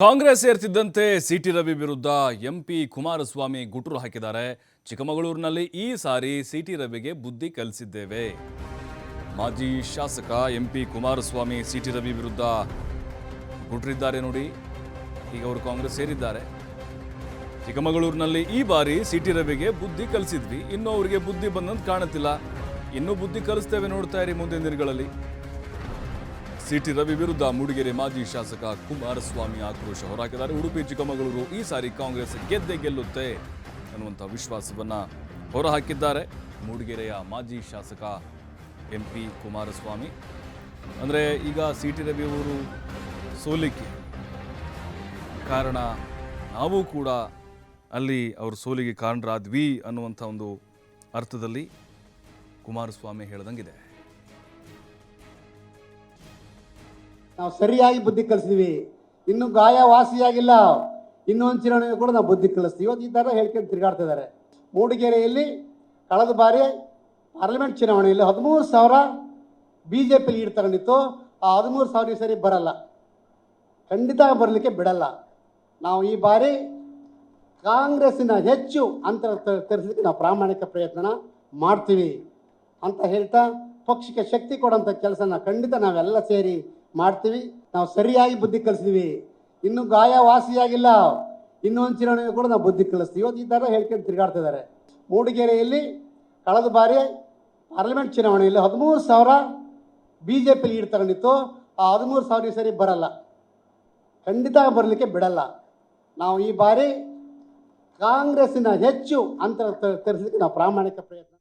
Congress ಸೇರ್ತಿದ್ದಂತೆ city Ravi ವಿರುದ್ಧ MP Kumaraswamy ಗುಟುರು ಹಾಕಿದ್ದಾರೆ. ಚಿಕ್ಕಮಗಳೂರಿನಲ್ಲಿ ಈ ಸಾರಿ ಸಿಟಿ ರವಿಗೆ ಬುದ್ಧಿ ಕಲಿಸಿದ್ದೇವೆ. ಮಾಜಿ ಶಾಸಕ ಎಂಪಿ ಕುಮಾರಸ್ವಾಮಿ ಸಿಟಿ ರವಿ ವಿರುದ್ಧ ಗುಟುರಿದ್ದಾರೆ ನೋಡಿ. ಈಗ ಅವರು ಕಾಂಗ್ರೆಸ್ ಸೇರಿದ್ದಾರೆ. ಚಿಕ್ಕಮಗಳೂರಿನಲ್ಲಿ ಈ ಬಾರಿ ಸಿಟಿ ರವಿಗೆ ಬುದ್ಧಿ ಕಲಿಸಿದ್ವಿ, ಇನ್ನೂ ಅವರಿಗೆ ಬುದ್ಧಿ ಬಂದಂತ ಕಾಣುತ್ತಿಲ್ಲ. ಇನ್ನೂ ಬುದ್ಧಿ ಕಲಿಸ್ತೇವೆ, ನೋಡ್ತಾ ಇರಿ ಮುಂದಿನ ದಿನಗಳಲ್ಲಿ. ಸಿಟಿ ರವಿ ವಿರುದ್ಧ ಮೂಡಿಗೆರೆ ಮಾಜಿ ಶಾಸಕ ಕುಮಾರಸ್ವಾಮಿ ಆಕ್ರೋಶ ಹೊರಹಾಕಿದ್ದಾರೆ. ಉಡುಪಿ ಚಿಕ್ಕಮಗಳೂರು ಈ ಸಾರಿ ಕಾಂಗ್ರೆಸ್ ಗೆದ್ದೇ ಗೆಲ್ಲುತ್ತೆ ಅನ್ನುವಂಥ ವಿಶ್ವಾಸವನ್ನ ಹೊರಹಾಕಿದ್ದಾರೆ ಮೂಡಿಗೆರೆಯ ಮಾಜಿ ಶಾಸಕ ಎಂಪಿ ಕುಮಾರಸ್ವಾಮಿ. ಅಂದರೆ ಈಗ ಸಿಟಿ ರವಿ ಅವರು ಸೋಲಿಗೆ ಕಾರಣ, ನಾವು ಕೂಡ ಅಲ್ಲಿ ಅವ್ರ ಸೋಲಿಗೆ ಕಾರಣರಾದ್ವಿ ಅನ್ನುವಂಥ ಒಂದು ಅರ್ಥದಲ್ಲಿ ಕುಮಾರಸ್ವಾಮಿ ಹೇಳ್ದಂಗಿದೆ. ನಾವು ಸರಿಯಾಗಿ ಬುದ್ಧಿ ಕಲಿಸಿದ್ವಿ, ಇನ್ನು ಗಾಯ ವಾಸಿಯಾಗಿಲ್ಲ, ಇನ್ನೊಂದು ಚುನಾವಣೆ ಕೂಡ ನಾವು ಬುದ್ಧಿ ಕಲಿಸ್ತೀವಿ. ಇವತ್ತು ಈ ಥರ ಹೇಳ್ಕೊಂಡು ತಿರುಗಾಡ್ತಾ ಇದ್ದಾರೆ. ಮೂಡಿಗೆರೆಯಲ್ಲಿ ಕಳೆದ ಬಾರಿ ಪಾರ್ಲಿಮೆಂಟ್ ಚುನಾವಣೆಯಲ್ಲಿ 13,000 BJP ಲೀಡ್ ತಗೊಂಡಿತ್ತು. ಆ 13,000 ಸರಿ ಬರಲ್ಲ, ಖಂಡಿತ ಬರಲಿಕ್ಕೆ ಬಿಡಲ್ಲ. ನಾವು ಈ ಬಾರಿ ಕಾಂಗ್ರೆಸ್ಸಿನ ಹೆಚ್ಚು ಅಂತರ ತರಿಸಲಿಕ್ಕೆ ನಾವು ಪ್ರಾಮಾಣಿಕ ಪ್ರಯತ್ನ ಮಾಡ್ತೀವಿ ಅಂತ ಹೇಳ್ತಾ, ಪಕ್ಷಕ್ಕೆ ಶಕ್ತಿ ಕೊಡೋಂಥ ಕೆಲಸನ ಖಂಡಿತ ನಾವೆಲ್ಲ ಸೇರಿ ಮಾಡ್ತೀವಿ. ನಾವು ಸರಿಯಾಗಿ ಬುದ್ಧಿ ಕಲಿಸಿದ್ವಿ, ಇನ್ನು ಗಾಯ ವಾಸಿಯಾಗಿಲ್ಲ, ಇನ್ನೊಂದು ಚುನಾವಣೆ ಕೂಡ ನಾವು ಬುದ್ಧಿ ಕಲಿಸ್ತೀವಿ. ಇವತ್ತು ಈ ಥರ ಹೇಳ್ಕೊಂಡು ತಿರುಗಾಡ್ತಾ ಇದ್ದಾರೆ. ಮೂಡಿಗೆರೆಯಲ್ಲಿ ಕಳೆದ ಬಾರಿ ಪಾರ್ಲಿಮೆಂಟ್ ಚುನಾವಣೆಯಲ್ಲಿ 13,000 BJP ಲೀಡ್ ತಗೊಂಡಿತ್ತು. ಆ 13,000 ಸರಿ ಬರಲ್ಲ, ಖಂಡಿತ ಬರಲಿಕ್ಕೆ ಬಿಡಲ್ಲ. ನಾವು ಈ ಬಾರಿ ಕಾಂಗ್ರೆಸ್ಸಿನ ಹೆಚ್ಚು ಅಂತರ ತರಿಸಲಿಕ್ಕೆ ನಾವು ಪ್ರಾಮಾಣಿಕ ಪ್ರಯತ್ನ